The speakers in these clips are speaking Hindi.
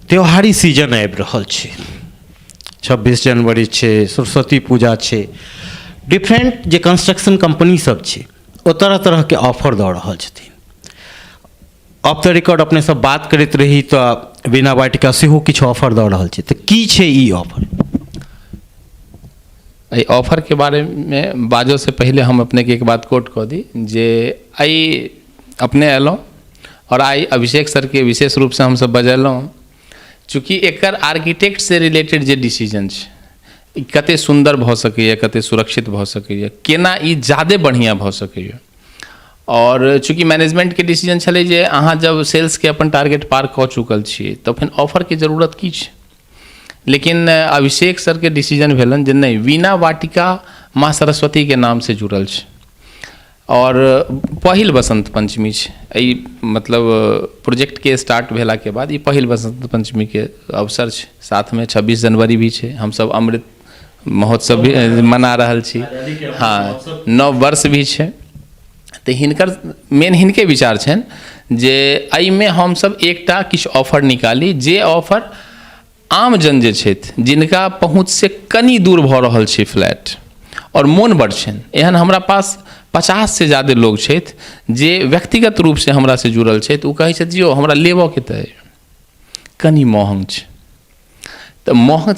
त्योहारी सीजन आबि रहल छै, 26 जनवरी छै, सरस्वती पूजा छै, डिफरेंट जे कंस्ट्रक्शन कंपनी सब छै ओ तरह तरह के ऑफर दऽ रहल छथिन। ऑफ द रिकॉर्ड अपने सब बात करैत रही तऽ वीणा वाटिका सेहो किछु ऑफर दऽ रहल छै, तऽ की छै ई ऑफर? एहि ऑफर के बारे में बाजो से पहले हम अपने के एक बात कोट कऽ दी जे आई अपने एलहुँ और आई अभिषेक सर के विशेष रूप से हम सब बजेलहुँ, चूँकि एकर आर्किटेक्ट से रिलेटेड जे डिसीजन छै कते सुंदर भऽ सकैए, कते सुरक्षित भऽ सकैए, केना ई ज़्यादे बढ़िया भऽ सकैए। और चूँकि मैनेजमेंट के डिसीजन छलै जे अहाँ जब सेल्स के अपन टारगेट पार कऽ चुकल छियै तऽ फिर ऑफर के जरूरत की छै। लेकिन अभिषेक सर के डिसीजन भेलन जे नहीं, वीणा वाटिका माँ सरस्वती के नाम से जुड़ल छै और पहिल बसंत पंचमी छै। ई मतलब प्रोजेक्ट के स्टार्ट भेला के बाद ई पहिल बसंत पंचमी के अवसर छै, साथ में 26 जनवरी भी छै, हम सब अमृत महोत्सव भी मना रहल छी, हाँ, नव वर्ष भी छै। तो हिनकर मेन हिनके विचार छनि जे एहिमे हमसब एकटा किछु ऑफर निकाली जे ऑफर आम जन जे छथि जिनका पहुँच से कनी दूर भऽ रहल छै फ्लैट और मोन बड़ छनि, एहन हमरा पास 50 से ज़्यादा लोग छथि जे व्यक्तिगत रूप से हमरा से जुड़ल छथि, ओ कहै छथि जियो हमरा लेबऽ के तऽ कनी महंग छै। तऽ महंग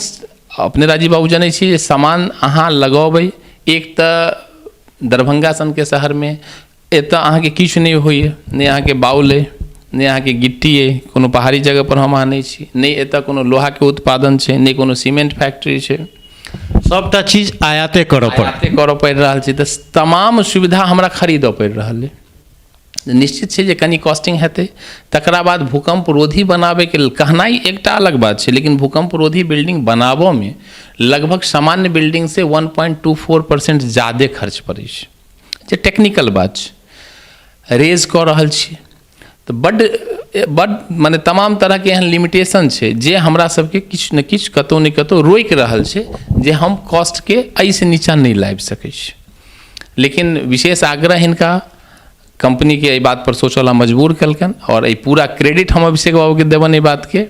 अपने राजीव बाबू जानै छी जे सामान अहाँ लगौबै, एक तऽ दरभंगा सन के शहर में एतऽ अहाँके किछु नहीं होइए, नहीं अहाँके बाउल अइ, नहीं अहाँके गिट्टी अइ, कोनो पहाड़ी जगह पर हम अहाँ नहीं छी, नहीं एतऽ कोनो लोहा के उत्पादन छै, नहीं कोनो सीमेंट फैक्ट्री छै, सबटा चीज आयाते करऽ पड़ि रहल छै। तऽ तमाम सुविधा हमरा खरीदऽ पड़ि रहल अइ, निश्चित छै जे कनी कॉस्टिंग हेतै। तकरा बाद भूकंप रोधी बनाबे के लेल कहनाइ एकटा अलग बात छै, लेकिन भूकंप रोधी बिल्डिंग बनाबऽ में लगभग सामान्य बिल्डिंग से 1.24% ज़्यादा खर्च पड़ै छै, जे टेक्निकल बात छै। रेज कऽ रहल छी तऽ बड माने तमाम तरह के एहन लिमिटेशन छै जे हमरा सबके किछु न किछु कतौ न कतौ रोकि रहल छै जे हम कॉस्ट के एहि से नीचा नहीं लाबि सकै छी। लेकिन विशेष आग्रह हिनका कंपनी के एहि बात पर सोचला मजबूर केलकन और एहि पूरा क्रेडिट हम अभिषेक बाबू के देबन एहि बात के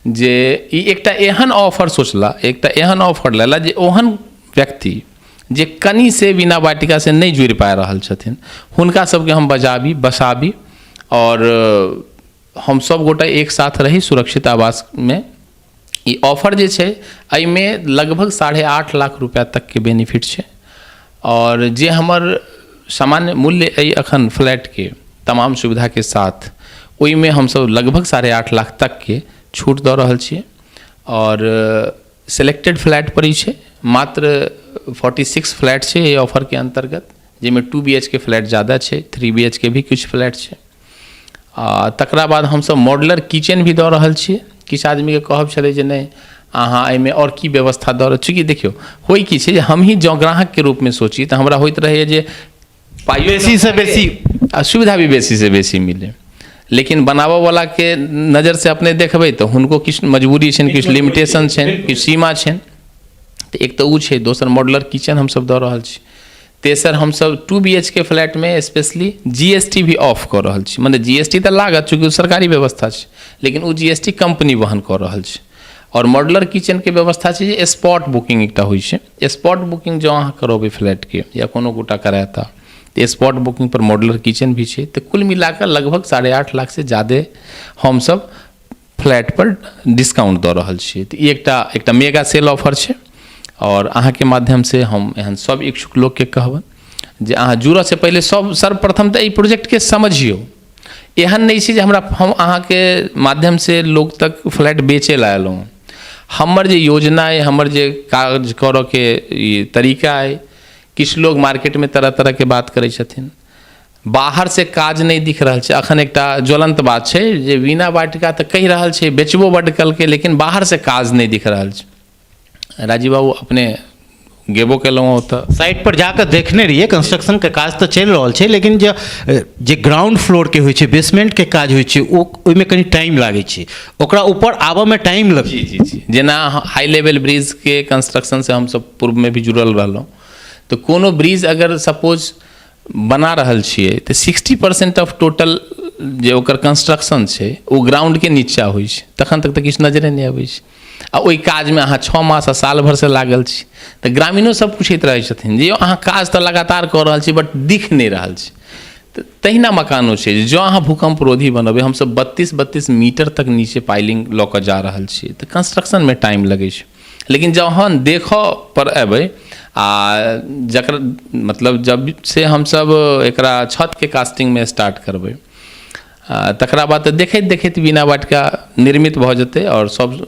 जे ई एकटा एहन ऑफर सोचला, एकटा एहन ऑफर लेला जे ओहन व्यक्ति जे कनी से वीणा वाटिका से नहीं जुड़ि पा रहल छथिन हुनका सबके हम बजाबी बसाबी और हम सब गोटा एक साथ रही सुरक्षित आवास में। ई ऑफर जे छै एहिमे लगभग 8.5 लाख रुपया तक के बेनिफिट छै और जे हमर सामान्य मूल्य अइ अखन फ्लैट के तमाम सुविधा के साथ ओहिमे हमसब लगभग 8.5 लाख तक के छूट दऽ रहल छियै और सिलेक्टेड फ्लैट पर ही छै, मात्र 46 फ्लैट छै ये ऑफर के अंतर्गत, जिसमें 2 BHK फ्लैट ज़्यादा छै, 3 BHK भी कुछ फ्लैट छै। तकरा बाद हम सब मॉडुलर किचन भी दऽ रहल छियै। किछु आदमी के कहब छलै जे नहीं अहाँ एहिमे और की व्यवस्था दऽ रहल, चूँकि देखियौ होइ की छै जे हम ही जँ ग्राहक के रूप में सोची तऽ हमरा होइत रहैए जे पाई बेसी से बेसी सुविधा भी बेसी से बेसी मिले, लेकिन बनाबऽ वाला के नज़र से अपने देखबै तऽ हुनको किछु मजबूरी छनि, किछु लिमिटेशन छनि, किछु सीमा छनि। तो एक तो उ छै, दोसर मॉडुलर किचन हम सब दऽ रहल छी, तेसर हम सब 2 BHK फ्लैट में स्पेशली GST भी ऑफ कऽ रहल छी। मतलब GST तऽ लागत चूँकि सरकारी व्यवस्था छै, लेकिन उ GST कंपनी वहन कऽ रहल छै। और मॉडुलर किचन के व्यवस्था छै जे स्पॉट बुकिंग एकटा होइ छै, स्पॉट बुकिंग जो अहाँ करबै फ्लैट के या कोनो गोटा कराता तो स्पॉट बुकिंग पर मॉडुलर किचन भी छै। तो कुल मिलाकर लगभग 8.5 लाख से ज़्यादा हम सब फ्लैट पर डिस्काउंट दऽ रहल छियै। तो ई एकटा मेगा सेल ऑफर छै और अहाँ के माध्यम से हम एहन सब इच्छुक लोग के कहबन जे अहाँ जुड़ऽ से पहले सब सर्वप्रथम तो ई प्रोजेक्ट के समझियो। एहन नहीं छै जे हम अहाँ के माध्यम से लोग तक फ्लैट बेचे ला एलहुँ। हमर जे योजना है, हमर जे काज करऽ के ई तरीका है, किछु लोग मार्केट में तरह तरह के बात करै छथिन, बाहर से काज नहीं दिख रहल छै। अखन एकटा ज्वलंत बात छै जे वीणा वाटिका तऽ कहि रहल छै बेचबो बड्ड कलकै, लेकिन बाहर से काज नहीं दिख रहल छै। राजीव बाबू अपने गेबो केलहुँ ओतऽ साइट पर जाकर देखने रहिए, कंस्ट्रक्शन के काज तो चल रहल छै, लेकिन जे ग्राउंड फ्लोर के होइ छै, बेसमेंट के काज होइ छै, ओहिमे कनी टाइम लागै छै, ओकरा ऊपर आबऽ में टाइम लगे। जी जेना हाई लेवल ब्रिज के कंस्ट्रक्शन से हम सब पूर्व में भी जुड़ल रहलहुँ। तो कोनो ब्रिज अगर सपोज बना रहल छियै तो 60% ऑफ टोटल जे ओकर कंस्ट्रक्शन छै ओ ग्राउंड के नीचा होइ छै, तखन तक तऽ किछु नजरे नहि अबै छै। आ ओहि काजमे अहाँ 6 मास आ साल भर से लागल छी, तऽ ग्रामीणो सब पूछैत रहै छथिन जे अहाँ काज तऽ लगातार कऽ रहल छी बट दिख नहि रहल छै। तऽ तहिना मकानो छै, जँ अहाँ भूकंप रोधी बनबै, हमसब 32 मीटर तक नीचे पाइलिंग लऽ कऽ जा रहल छियै, तऽ कंस्ट्रक्शनमे टाइम लगै छै। लेकिन जहन देखऽ पर अबै आ जकर मतलब जब से हमसब एकरा छतके कास्टिंगमे स्टार्ट करबै, तकरा बाद तऽ देखैत देखैत बिना वाटिका निर्मित भऽ जेतै। और सब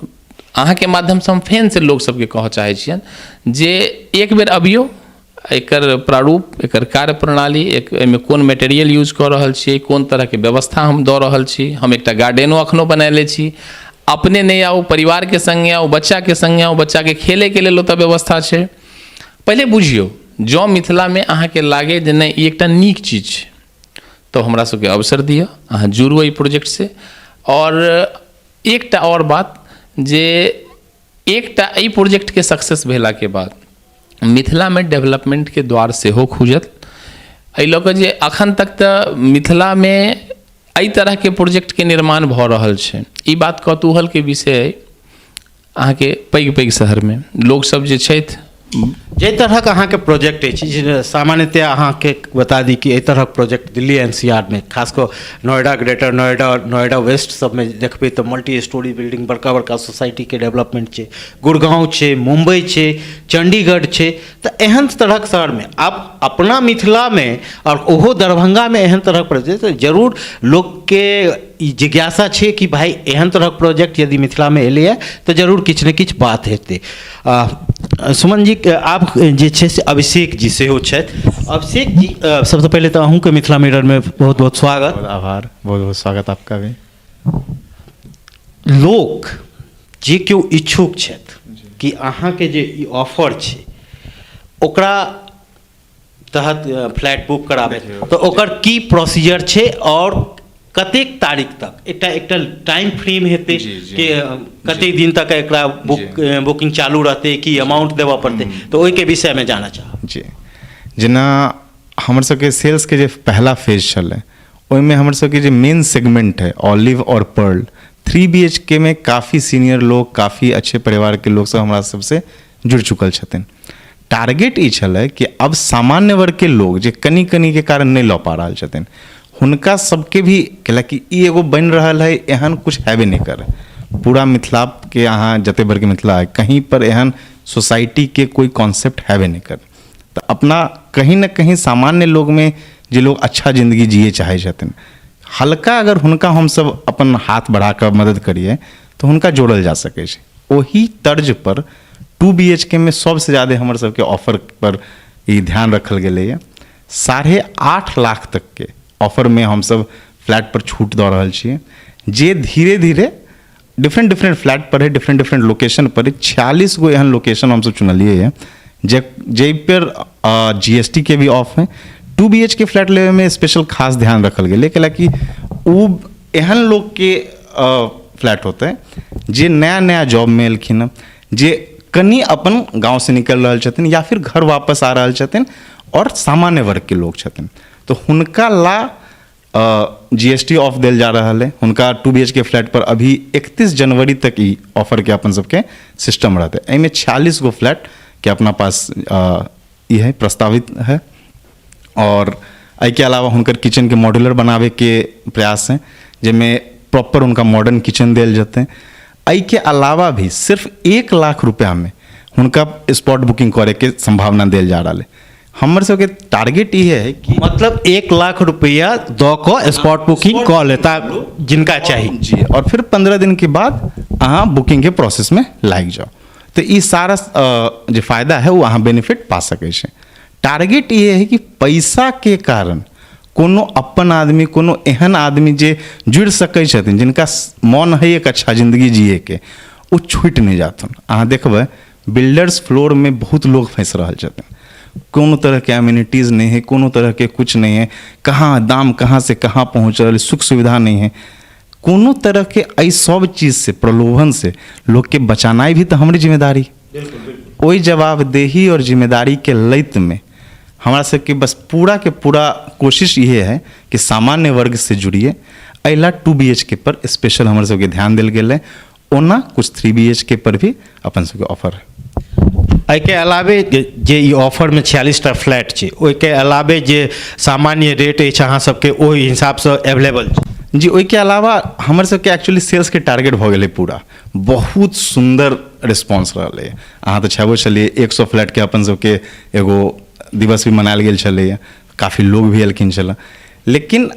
अहाँके माध्यमसँ हम फेनसँ लोक सबके कहऽ चाहै छियनि जे एक बेर अबियौ, एकर प्रारूप, एकर कार्य प्रणाली, एहिमे कोन मटेरियल यूज कऽ रहल छियै, कोन तरहके व्यवस्था हम दऽ रहल छी। हम एकटा गार्डनो एखनहु बनैले छी, अपने नहीं आओ, परिवार के संगे आओ, बच्चा के संगे आओ, बच्चा के खेले के लेल ओतऽ व्यवस्था छै। पहले बुझियौ, जँ मिथिलामे अहाँके लागे जे नहि ई एकटा नीक चीज छै, तो हमरा सबके अवसर दिअ, अहाँ जुड़ू एहि प्रोजेक्ट से। और एकटा और बात जे एकटा एहि प्रोजेक्ट के सक्सेस भेला के बाद मिथिलामे डेवलपमेंट के द्वार सेहो खुजत। एहि लऽ कऽ जे अखन तक तऽ मिथिलामे एहि तरहके प्रोजेक्टके निर्माण भऽ रहल छै, ई बात कौतूहलके विषय अइ। अहाँके पैघ पैघ शहरमे लोकसब जे छथि, जे तरहक अहाँके प्रोजेक्ट अछि, जे सामान्यतः अहाँके बता दी कि एहि तरहक प्रोजेक्ट दिल्ली एनसीआर में, खास कऽ नोएडा, ग्रेटर नोएडा, नोएडा वेस्ट सबमे देखबै तऽ मल्टी स्टोरी बिल्डिंग, बड़का बड़का सोसाइटीके डेवलपमेंट छै। गुड़गांव छै, मुंबई छै, चंडीगढ़ छै। तऽ एहन तरहक शहरमे आब अपना मिथिलामे और ओहो दरभंगामे एहन तरहक प्रोजेक्ट जरूर लोकके ई जिज्ञासा छै कि भाई एहन तरहक प्रोजेक्ट यदि मिथिलामे एलैए तऽ जरूर किछु ने किछु बात हेतै। सुमन जी, आप जे छै से अभिषेक जी सेहो छथि। अभिषेक जी, सबसँ पहले तऽ अहूँके मिथिला मिररमे बहुत बहुत स्वागत। बहुत आभार, बहुत बहुत स्वागत आपका भी। लोक जे केओ इच्छुक छथि कि अहाँके जे ई ऑफर छै ओकरा तहत फ्लैट बुक कराबै, तऽ ओकर की प्रोसीजर छै और कतेक तारीख तक एकटा टाइम फ्रेम हेतै कि कतेक दिन तक एकरा बुकिंग चालू रहतै, कि अमाउंट देबऽ पड़तै, तऽ ओहिके विषयमे जानऽ चाहब। जी, जेना हमर सबके सेल्स के जे पहला फेज छलै, ओहिमे हमर सबके जे मेन सेगमेंट है ऑलिव और पर्ल 3 BHK में काफ़ी सीनियर लोग, काफ़ी अच्छे परिवार के लोग सब हमरा सबसे जुड़ चुकल छथिन। टारगेट ई छलै कि अब सामान्य वर्ग के लोग जे कनी के कारण नहीं लऽ पा रहल छथिन, हुनका सबके भी कैलाकि ई एगो बनि रहल है, एहन कुछ हेबे नहीं करे। पूरा मिथिला के अहाँ जते भर के मिथिला है, कहीं पर एहन सोसाइटी के कोई कॉन्सेप्ट हेबे नहीं करे। तो अपना कहीं ना कहीं सामान्य लोग में जे लोग अच्छा जिंदगी जिए चाहे छथिन, हल्का अगर हुनका हम सब अपन हाथ बढ़ा कर मदद करिए तो हुनका जोड़ल जा सके छै। वही तर्ज पर 2 BHK में सबसे ज़्यादा हमर सबके ऑफर पर ई ध्यान रखल गेलै है। 8.5 लाख तक के ऑफर में हम सब फ्लैट पर छूट दऽ रहल छियै, जे धीरे धीरे डिफरेंट फ्लैट पर है, डिफरेंट लोकेशन पर है। 46 गो एहन लोकेशन हम सब चुनलिए है, जे पर GST के भी ऑफ है। 2 BHK फ्लैट लेवे में स्पेशल खास ध्यान रखल गेलै, कैलाकि वो एहन लोग के फ्लैट होते हैं जे नया जॉब में एलखिन, जे कनी अपन गांव से निकल रहल छथिन या फिर घर वापस आ रहल छथिन और सामान्य वर्ग के लोग छथिन, तो हुनका ला GST ऑफ देल जा रहा है। हुनका 2 BHK फ्लैट पर अभी 31 जनवरी तक ई ऑफर के अपन सबके सिस्टम रहते। एहिमे 46 गो फ्लैट के अपना पास ये है, प्रस्तावित है। और एहिके अलावा हुनकर किचन के मॉड्यूलर बनावे के प्रयास हैं, जिनमें प्रॉपर उनका मॉडर्न किचन देल जाते हैं। एहिके अलावा भी सिर्फ 1 लाख रुपया में हुनका स्पॉट बुकिंग करे के संभावना देल जा रहा है। हमर सबके टारगेट ये है कि मतलब 1 लाख रुपया दऽ कऽ स्पॉट बुकिंग कऽ लेता जिनका चाही जी, और फिर 15 दिन के बाद अहाँ बुकिंग के प्रोसेस में लागि जाओ, तो ये सारा जो फायदा है वो अहाँ बेनिफिट पा सकै छै। टारगेट ये है कि पैसा के कारण कोनो अपन आदमी, कोनो एहन आदमी जे जुड़ सकै छथिन, जिनका मन है एक अच्छा जिंदगी जिए के, वो छूट नहीं जातन। अहाँ देखबै बिल्डर्स फ्लोर में बहुत लोग फंस रहल छथिन, कोनो तरह के एम्यूनिटीज़ नहीं है, कोनो तरह के कुछ नहीं है, कहाँ दाम कहाँ से कहाँ पहुँच रहा है, सुख सुविधा नहीं है, कोनो तरह के एहि सब चीज़ से, प्रलोभन से लोग के बचानाई भी तो हमारी जिम्मेदारी। वही जवाबदेही और जिम्मेदारी के लैत में हमारा सबके बस पूरा के पूरा कोशिश ये है कि सामान्य वर्ग से जुड़िए। अला 2 BHK पर स्पेशल हमारे सबके ध्यान दिल गेल है, ओना कुछ 3 BHK पर भी अपन सबके ऑफर है। एहिके अलावे जे ई ऑफरमे 46टा फ्लैट छै, ओहिके अलावे जे सामान्य रेट अछि अहाँ सबके ओहि हिसाबसँ अवेलेबल छै? जी, ओहिके अलावा हमर सबके एक्चुअली सेल्स के टारगेट भऽ गेलै पूरा, बहुत सुंदर रिस्पॉन्स रहलै। अहाँ तऽ छेबो छलिए 100 फ्लैट के अपन सबके एगो दिवस भी मनायल गेल छलैए, काफ़ी लोग भी एलखिन छलै। लेकिन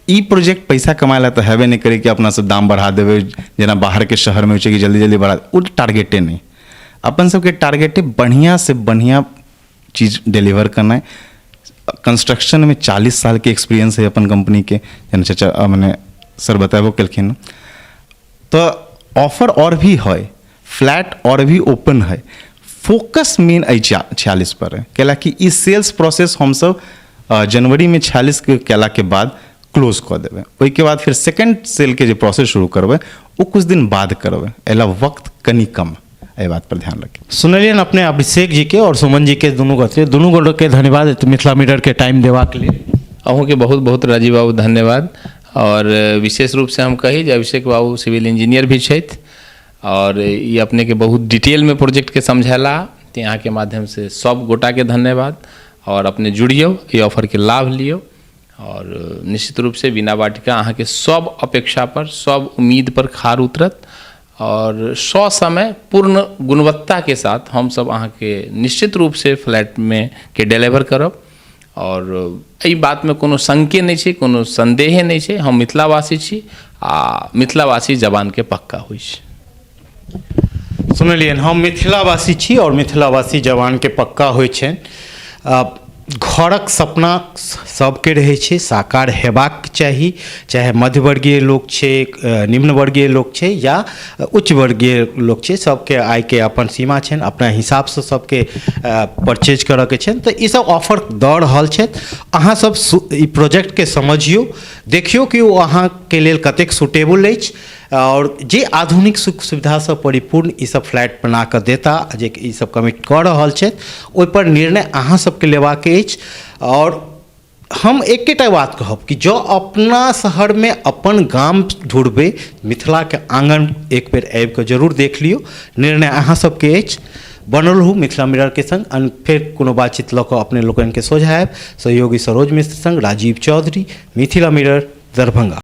ई प्रोजेक्ट पैसा कमाए ला तऽ हेबे नहि करै कि अपना सब दाम बढ़ा देबै, जेना बाहरके शहरमे होइ छै कि जल्दी जल्दी बढ़ा, ओ टारगेटे नहीं। अपन सबके टारगेटे बढ़िया से बढ़िया चीज़ डिलीवर करना है। कंस्ट्रक्शन में 40 साल के एक्सपीरियंस है अपन कंपनी के, जेना चाचा मैंने सर बताबो केलखिन। तो ऑफर और भी है, फ्लैट और भी ओपन है, फोकस मेन 46 पर है, कैला कि ई सेल्स प्रोसेस हम सब जनवरी में 46 के केला के बाद क्लोज कर देवे। ओहिके बाद फिर सेकंड सेल के जो प्रोसेस शुरू करबे वो कुछ दिन बाद करबे, एला वक्त कनी कम, एहि बात पर ध्यान रखें। सुनलियन अपने अभिषेक जी के और सुमन जी के दुनू गोटे के धन्यवाद मिथिला मीटर के टाइम देबाक लिए। अहूँ के बहुत बहुत राजीव बाबू धन्यवाद। और विशेष रूप से हम कही जे अभिषेक बाबू सिविल इंजीनियर भी छथि और ये अपने के बहुत डिटेल में प्रोजेक्ट के समझेला, तो यहाँ के माध्यम से सब गोटा के धन्यवाद। और अपने जुड़ियो, ये ऑफर के लाभ लियो और निश्चित रूप से बिना वाटिका अहाँ के सब अपेक्षा पर, सब उम्मीद पर खार उतरत और 100 समय पूर्ण गुणवत्ता के साथ हम सब अहाँ के निश्चित रूप से फ्लैट में के डिलीवर करब। और एहि बात में कोनो शंके नहीं छै, कोनो संदेह नहीं छै, हम मिथिलावासी छी आ मिथिलावासी जबान के पक्का होइ छै। सुनलियन, हम मिथिलावासी छी और मिथिलावासी जवान के पक्का होइ छै। घरक सपना सबके रहै छै, साकार हेबाक चाही, चाहे मध्यवर्गीय लोग छै, निम्न वर्गीय लोग छै या उच्च वर्गीय लोग छै, सबके आय के अपन सीमा छै, अपना हिसाब से सबके परचेज करऽ के छै। तऽ ई सब ऑफर दऽ रहल छै, अहाँ सब ई प्रोजेक्ट के समझियो, देखियो कि ओ अहाँ के लेल कतेक सुटेबल अछि और जे आधुनिक सुख सुविधा से परिपूर्ण ई सब फ्लैट बना कऽ देता, जे ई सब कमिट कऽ रहल छै, ओहि पर निर्णय अहाँ सबके लेबाक अछि। और हम एकेटा बात कहब कि जो अपना शहर में अपन गाम ढूंढबै, मिथिला के आंगन एक बेर आबि कऽ जरूर देख लियौ, निर्णय अहाँ सबके अछि। बनल रहू मिथिला मिरर के संग, फेर कोनो बातचीत लऽ कऽ अपने लोकनि के सोझा आयब। सहयोगी सरोज मिश्र संग राजीव चौधरी, मिथिला मिरर, दरभंगा।